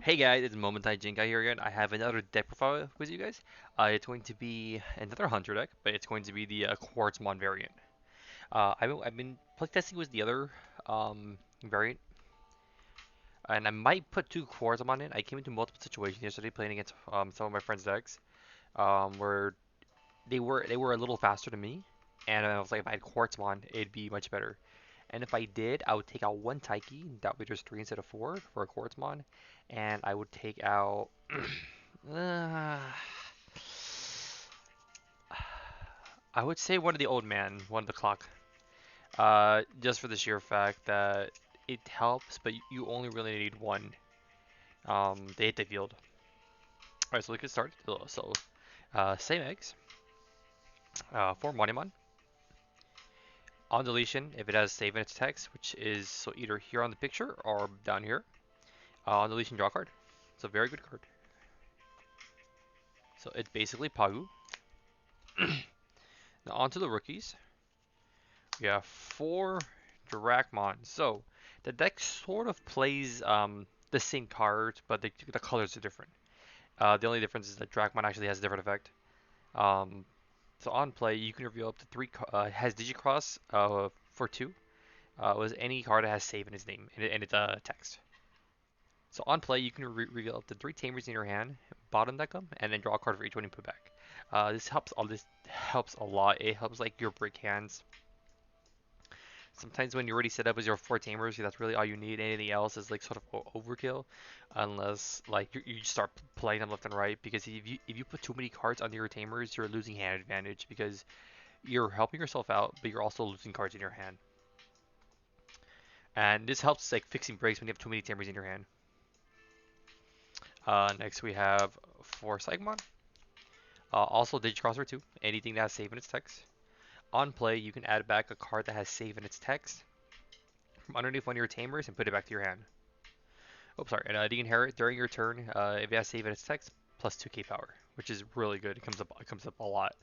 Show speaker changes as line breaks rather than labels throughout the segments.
Hey guys, it's Momentai Jinkai here again. I have another deck profile with you guys. It's going to be another Hunter deck, but it's going to be the Quartzmon variant. I've been playtesting with the other variant, and I might put two Quartzmon in. I came into multiple situations yesterday playing against some of my friends' decks, where they were a little faster than me, and I was like, if I had Quartzmon, it'd be much better. And if I did, I would take out one Taiki. That would be just three instead of four for a Quartzmon, and I would take out. Uh, I would say one of the old man, one of the clock. Just for the sheer fact that it helps, but you only really need one. They hit the field. Alright, so we can start. Same eggs. For Monimon. On deletion, if it has save in its text, which is so either here on the picture or down here. On deletion, draw a card. It's a very good card. So it's basically Pagu. Now on to the rookies. We have four Drakmon. So the deck sort of plays the same cards, but the colors are different. The only difference is that Drakmon actually has a different effect. Um, so on play, you can reveal up to three. Has Digicross for two. Was any card that has save in its name and it's text. So on play, you can reveal up to three Tamers in your hand, bottom deck them, and then draw a card for each one you put back. This helps a lot. It helps like your brick hands. Sometimes when you're already set up as your four tamers, that's really all you need. Anything else is like sort of overkill, unless like you start playing them left and right. Because if you put too many cards under your tamers, you're losing hand advantage because you're helping yourself out, but you're also losing cards in your hand. And this helps like fixing breaks when you have too many tamers in your hand. Next we have four Psychmon. Also Digicrosser too. Anything that has save in its text. On play, you can add back a card that has save in its text from underneath one of your tamers and put it back to your hand. Oh, sorry. And the inherit during your turn, if it has save in its text, plus 2k power, which is really good. It comes up a lot.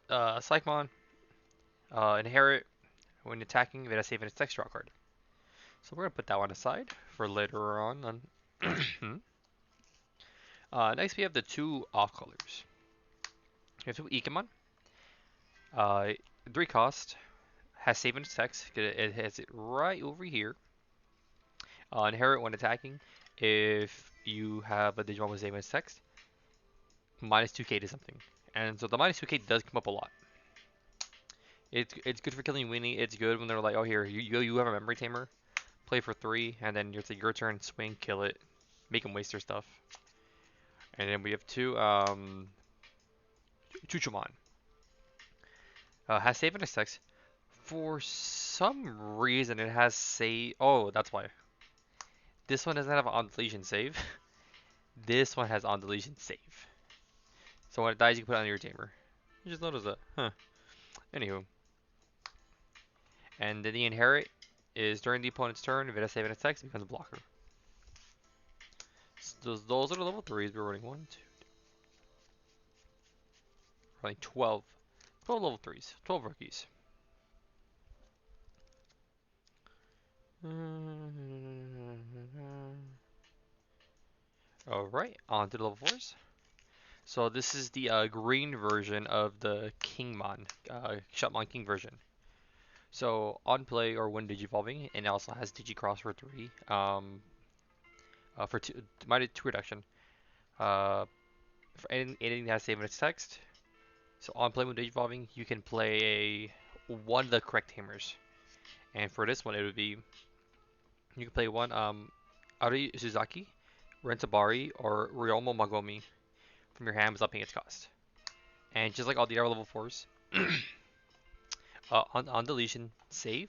Psychmon, inherit when attacking, if it has save in its text, draw card. So we're gonna put that one aside for later on. Next we have the two off colors. We have two Ikemon. Uh, 3 cost, has save in its text. It has it right over here. Inherit when attacking. If you have a Digimon with save in its text, minus 2k to something. And so the minus 2k does come up a lot. It's good for killing weenie. It's good when they're like, oh here, you have a memory tamer, play for 3, and then it's like your turn, swing, kill it, make them waste their stuff. And then we have two Chuchumon. Has save in its text. For some reason it has save. Oh, that's why. This one doesn't have on deletion save. This one has on deletion save. So when it dies, you can put it on your tamer. You just noticed that, huh? Anywho, and then the inherit is during the opponent's turn. If it has save in its text, it becomes a blocker. So those are the level 3s. We're running 1, 2, running 12. 12 level 3s. 12 rookies. Alright, on to the level 4s. So this is the green version of the Kingmon, Shopmon King version. So on play or when digivolving, and it also has Digicross for 3. For two, minus 2 reduction. Uh, for anything that has save in its text. So on play when digivolving, you can play one of the correct tamers. And for this one, it would be you can play one Ari Suzaki, Rentabari, or Ryomo Magomi from your hand without paying its cost. And just like all the other level 4s, on deletion, save,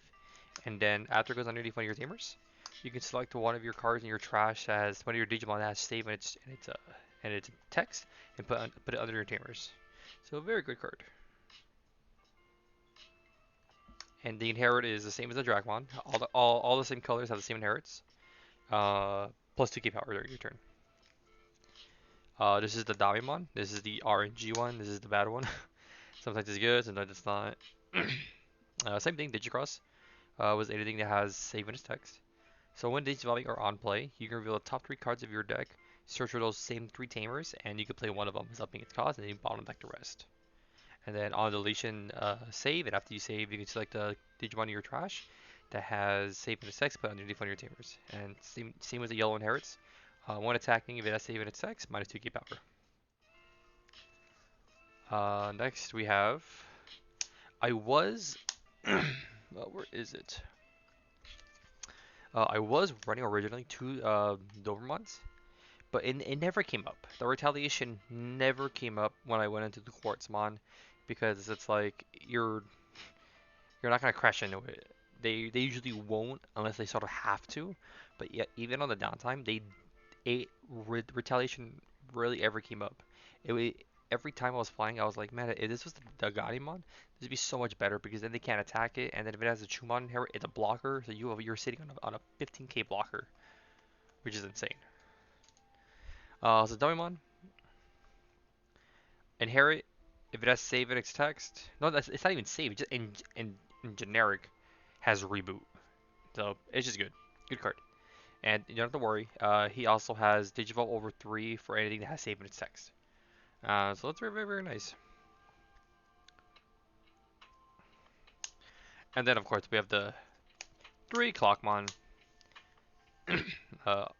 and then after it goes underneath one of your tamers, you can select one of your cards in your trash that has one of your Digimon that has save and its text, and put it under your tamers. So a very good card. And the inherit is the same as the Dragmon. All the same colors have the same inherits. Plus 2k power during your turn. This is the Damimon. This is the RNG one. This is the bad one. Sometimes it's good, sometimes it's not. Same thing, Digicross. Was anything that has save in its text. So when Digivolving are on play, you can reveal the top 3 cards of your deck, search for those same 3 Tamers, and you can play one of them, upping its cost, and then you bottom deck the rest. And then on deletion, save, and after you save, you can select a Digimon in your trash that has save and its put underneath one of your Tamers. And same as the yellow inherits. One attacking, if it has save and its minus 2k power. Next we have, I was, where is it? I was running originally 2 Dobermans, but it never came up. The retaliation never came up when I went into the Quartzmon, because it's like you're not gonna crash into it. They usually won't unless they sort of have to, but yet even on the downtime, retaliation rarely ever came up. Every time I was flying, I was like, man, if this was the Garimon, this would be so much better because then they can't attack it, and then if it has a Chumon here, it's a blocker, so you're sitting on a 15k blocker, which is insane. So Dumemon, inherit, if it has save in its text, no, it's not even save, just in generic has reboot, so it's just good, good card. And you don't have to worry. He also has Digivolve over 3 for anything that has save in its text. So that's very, very, very nice. And then, of course, we have the 3 Clockmon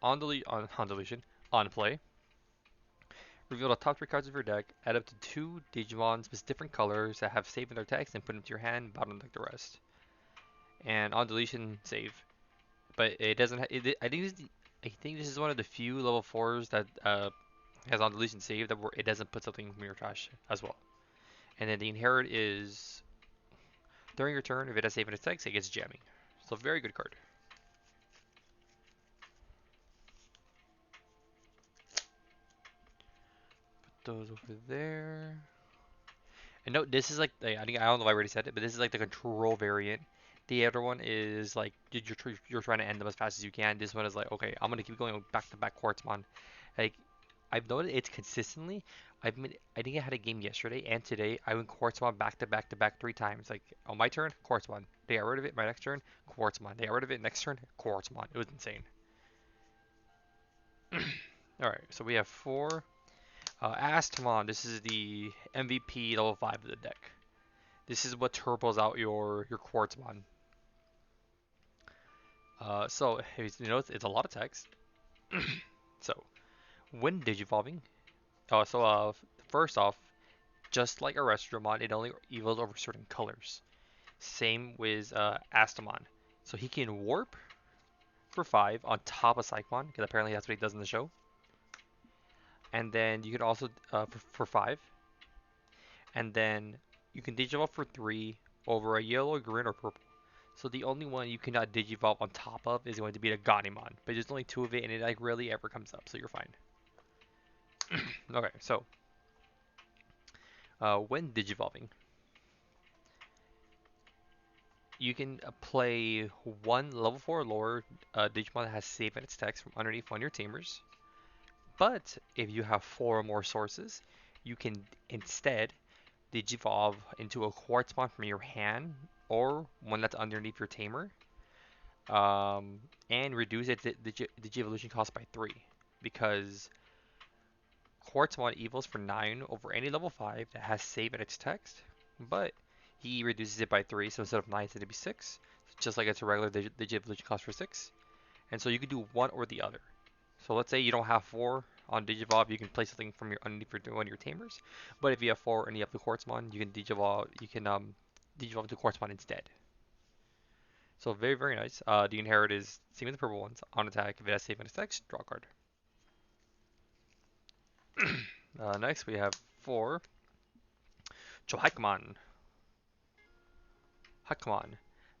on deletion, on play. Reveal the top 3 cards of your deck, add up to 2 Digimons with different colors that have save in their text, and put them to your hand, bottom deck the rest. And on deletion, save. But it doesn't. I think this is one of the few level 4s that has on deletion save that it doesn't put something from your trash as well. And then the inherit is during your turn, if it has save in its text, it gets jamming. So very good card. Put those over there. And note, this is like, I don't know if I already said it, but this is like the control variant. The other one is like, you're trying to end them as fast as you can. This one is like, okay, I'm going to keep going back to back Quartzmon. Like, I've noticed it's consistently. I think I had a game yesterday and today. I went Quartzmon back to back to back 3 times. Like on my turn, Quartzmon. They got rid of it. My next turn, Quartzmon. They got rid of it. Next turn, Quartzmon. It was insane. All right, so we have 4. Astmon. This is the MVP level 5 of the deck. This is what turbos out your Quartzmon. So you notice it's a lot of text. So when digivolving, first off, just like a Restromon, it only evolves over certain colors. Same with Astamon. So he can warp for 5 on top of Psychmon, because apparently that's what he does in the show. And then you can also for 5, and then you can digivolve for 3 over a yellow, green, or purple. So the only one you cannot digivolve on top of is going to be the Ganimon, but there's only 2 of it, and it like rarely ever comes up, so you're fine. Okay, so when digivolving, you can play one level 4 or lower Digimon that has save in its text from underneath one of your Tamers. But if you have 4 or more sources, you can instead digivolve into a Quartzmon from your hand or one that's underneath your Tamer, and reduce its Digivolution cost by 3. Because Quartzmon evils for 9 over any level 5 that has save in its text, but he reduces it by 3, so instead of 9 it's going to be 6, just like it's a regular Digivolution cost for 6. And so you can do one or the other. So let's say you don't have 4 on Digivolve, you can play something from your underneath one of your Tamers. But if you have 4 and you have the Quartzmon, you can Digivolve into Quartzmon instead. So very, very nice. The inherit is same with the purple ones. On attack, if it has save and attacks, draw a card. Next we have 4 Chohakumon. Hakumon.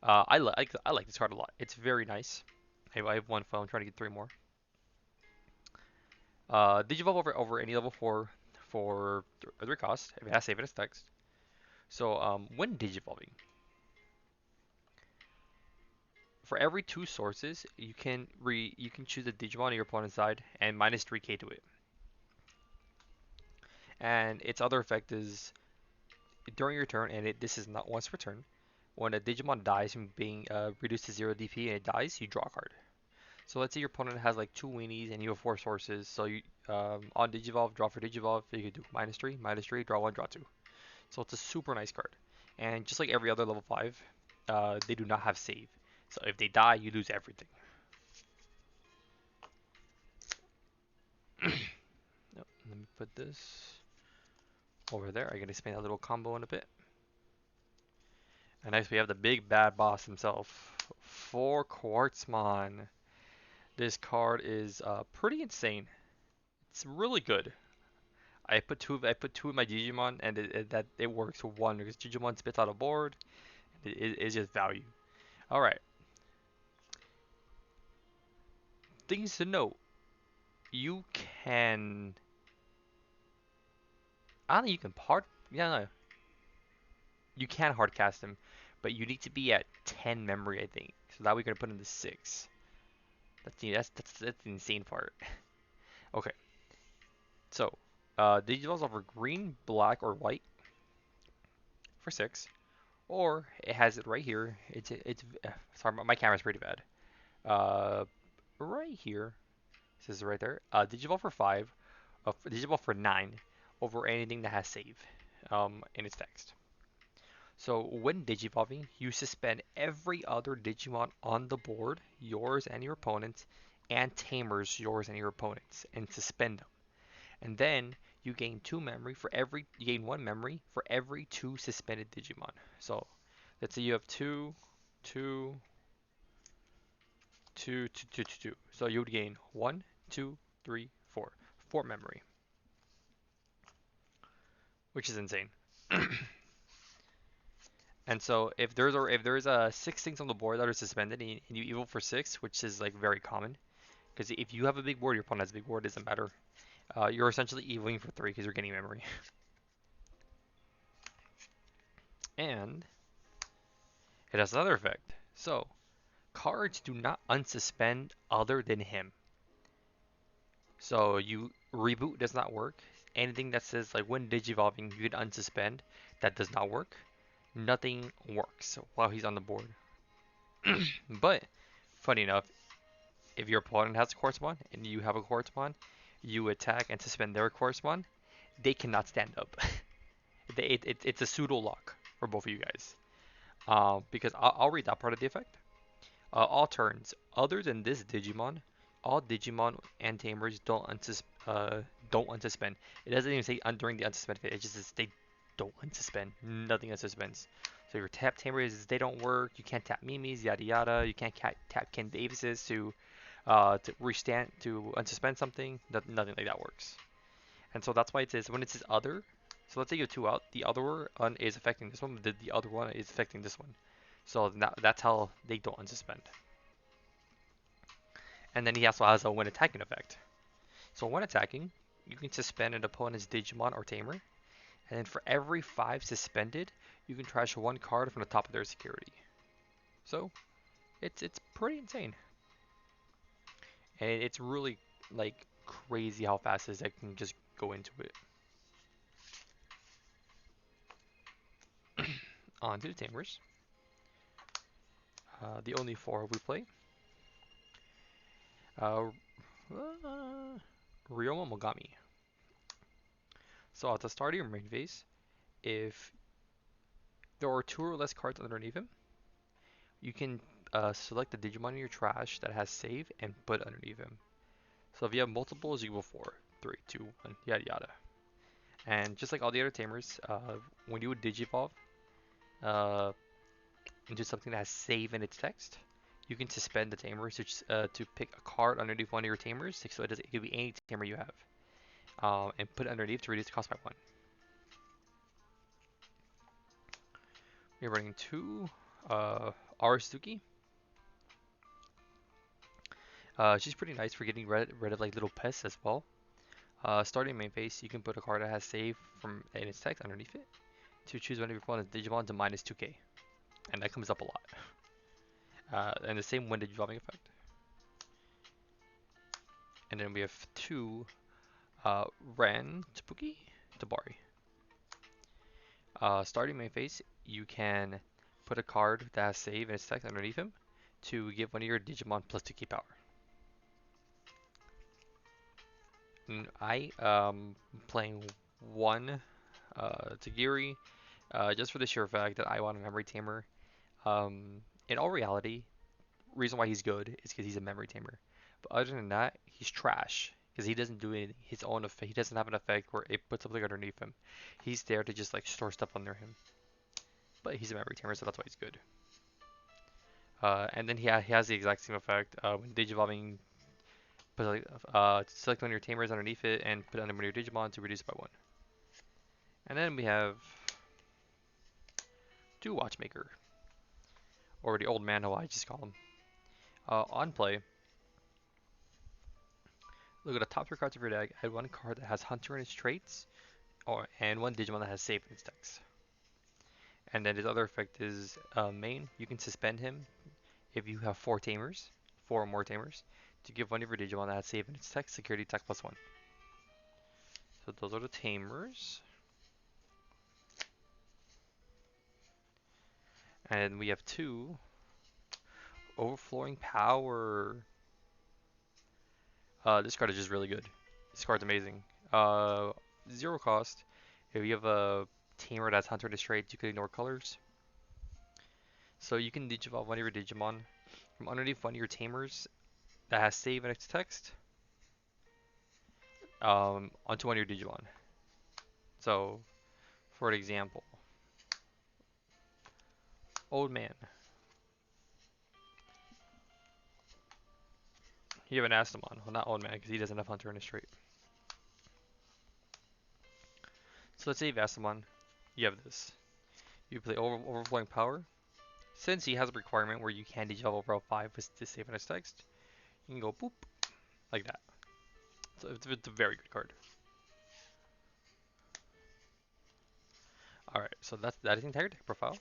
I like this card a lot. It's very nice. I have 1 phone, trying to get 3 more. Digivolve over any level 4 for 3 cost if it has save in its text. So when digivolving, for every 2 sources, you can choose a Digimon on your opponent's side and minus 3k to it. And its other effect is during your turn, and this is not once per turn. When a Digimon dies from being reduced to 0 DP and it dies, you draw a card. So let's say your opponent has like two weenies and you have four sources. So you on Digivolve, draw for Digivolve, you can do minus three, draw one, draw two. So it's a super nice card. And just like every other level 5, they do not have save. So if they die, you lose everything. Nope, let me put this over there. I can explain that little combo in a bit. And next we have the big bad boss himself, for Quartzmon. This card is pretty insane. It's really good. I put two in my Digimon, and it works for one because Digimon spits out a board. It's just value. All right, things to note. You can, I don't think you can hard. Yeah, no, you can hard cast him, but you need to be at 10 memory, I think. So that we're gonna put in the 6. That's the insane part. Okay, so Digivolves offer green, black, or white for 6, or it has it right here. Sorry, my camera's pretty bad. Uh, right here. This is right there. Digivolve for 5, Digivolve for 9, over anything that has save in its text. So when Digivolving, you suspend every other Digimon on the board, yours and your opponent's, and Tamers, yours and your opponent's, and suspend them. And then you gain you gain one memory for every two suspended Digimon. So let's say you have two, two, two, two, two, two, two. So you would gain one, two, three, four. Four memory, which is insane. And so if there's 6 things on the board that are suspended and you evil for 6, which is like very common, because if you have a big board, your opponent has a big board, it doesn't matter. You're essentially eviling for 3 because you're getting memory. And it has another effect. So cards do not unsuspend other than him. So you reboot does not work. Anything that says like when digivolving you can unsuspend, that does not work. Nothing works while he's on the board. But funny enough, if your opponent has a Quartzmon and you have a Quartzmon, you attack and suspend their Quartzmon, they cannot stand up. It's a pseudo lock for both of you guys. Because I'll read that part of the effect. All turns other than this Digimon, all Digimon and Tamers don't unsuspend. It doesn't even say during the unsuspend phase. It just says they don't unsuspend. Nothing unsuspends. So your tap Tamers they don't work. You can't tap Mimi's yada yada. You can't tap Ken Davis's to restand to unsuspend something. Nothing like that works. And so that's why it says when it says other. So let's say you have two out. The other one is affecting this one. The other one is affecting this one. So that's how they don't unsuspend. And then he also has a when attacking effect. So when attacking, you can suspend an opponent's Digimon or Tamer, and then for every 5 suspended, you can trash one card from the top of their security. So it's pretty insane, and it's really like crazy how fast this deck can just go into it. On to the Tamers. The only 4 we play. Uh, Ryoma Mogami. So at the start of your main phase, if there are 2 or less cards underneath him, you can select the Digimon in your trash that has save and put underneath him. So if you have multiples, you go 4, 3, 2, 1, yada yada. And just like all the other tamers, when you would Digivolve uh, into something that has save in its text, you can suspend the tamer to pick a card underneath one of your tamers, so it could be any tamer you have, and put it underneath to reduce the cost by 1. We're running 2 Arasuki. She's pretty nice for getting rid of like little pests as well. Starting main phase, you can put a card that has save from in its text underneath it to choose one of your opponent's Digimon to minus 2k, and that comes up a lot. And the same when Digivolving effect. And then we have 2 Ren Tabuki Tabari. Starting main phase, you can put a card that has save in its text underneath him to give one of your Digimon plus 2k power. I playing one Tagiri just for the sheer fact that I want a memory tamer. In all reality, reason why he's good is because he's a memory tamer. But other than that, he's trash because he doesn't do anything. His own effect, he doesn't have an effect where it puts something underneath him. He's there to just like store stuff under him. But he's a memory tamer, so that's why he's good. And then he has the exact same effect when digivolving. Put like, select one of your tamers underneath it and put it under one of your Digimon to reduce it by one. And then we have two Watchmaker, or the old man, how I just call him. On play, look at the top three cards of your deck. Add one card that has Hunter in its traits, and one Digimon that has Save in its text. And then his other effect is main. You can suspend him if you have four or more tamers, to give one of your Digimon that has Save in its text security attack +1. So those are the tamers. And we have two Overflowing Power. This card is just really good. This card's amazing. Uh, Zero cost. If you have a tamer that's Hunter to trade, you can ignore colors. So you can digivolve one of your Digimon from underneath one of your tamers that has save in its text onto one of your Digimon. So, for example, Old Man. You have an Astamon. Well, not Old Man because he doesn't have Hunter in his trait. So let's say you have Astamon. You have this. You play Overflowing Power. Since he has a requirement where you can digivolve overall 5 with this save in its text, you can go boop like that. So it's a very good card. Alright, so that is the entire deck profile.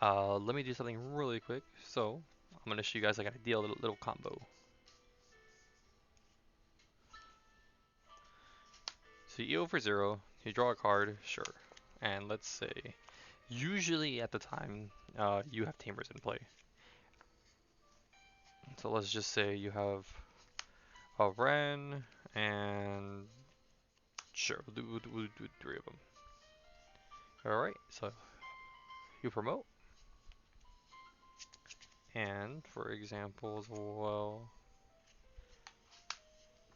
Let me do something really quick. So I'm gonna show you guys like an ideal little combo. So you EO for 0, you draw a card, sure. And let's say, usually at the time, you have tamers in play. So let's just say you have a Ren, and sure, we'll do 3 of them. Alright, so you promote. And for example as well,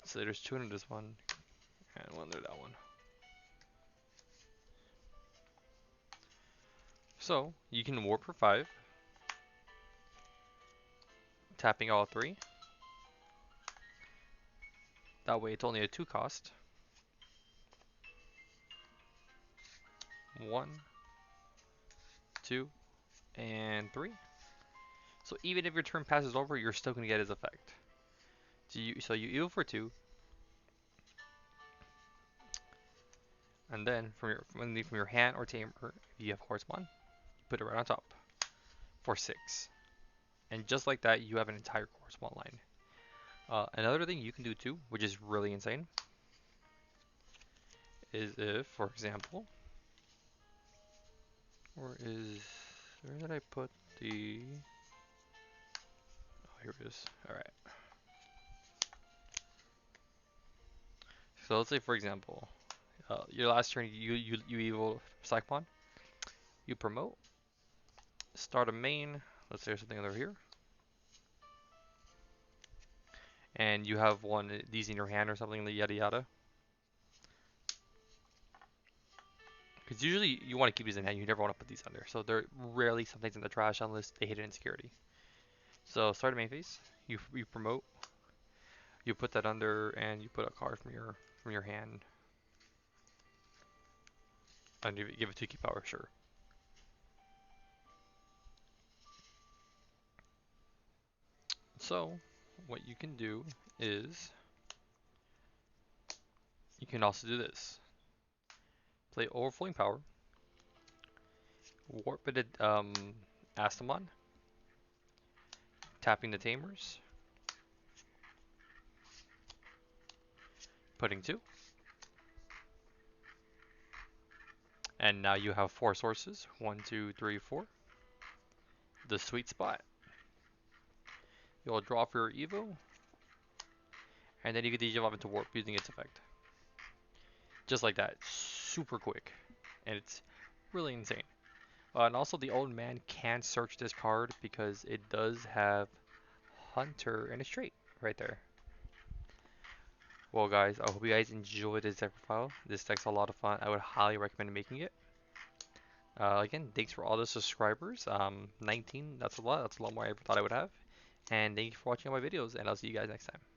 so there's 2 in this one, and 1 under that one. So you can warp for 5, tapping all 3. That way it's only a 2 cost. 1, 2, and 3. So even if your turn passes over, you're still going to get his effect. So you heal for 2, and then from your hand or tamer, if you have Quartzmon, put it right on top for 6. And just like that, you have an entire Quartzmon line. Another thing you can do too, which is really insane, is if, for example, where did I put the? Oh, here it is. All right. So let's say, for example, your last turn, you evil Psychmon, you promote, start a main. Let's say there's something over here, and you have one of these in your hand or something, yada yada. Because usually you want to keep these in hand, you never want to put these under. So they're rarely something's in the trash unless they hit it in security. So start a main phase, you promote, you put that under, and you put a card from your hand, and you give it 2 key power, sure. So what you can do is you can also do this. Play Overflowing Power, Warped Astamon, tapping the Tamers, putting 2, and now you have 4 sources. 1, 2, 3, 4. The sweet spot. You'll draw for your Evo, and then you can digivolve into Warp using its effect. just like that, super quick, and it's really insane. And also, the old man can search this card because it does have Hunter and a straight right there. Well, guys, I hope you guys enjoyed this deck profile. This deck's a lot of fun. I would highly recommend making it. Again, thanks for all the subscribers. 19, that's a lot. That's a lot more I ever thought I would have. And thank you for watching all my videos, and I'll see you guys next time.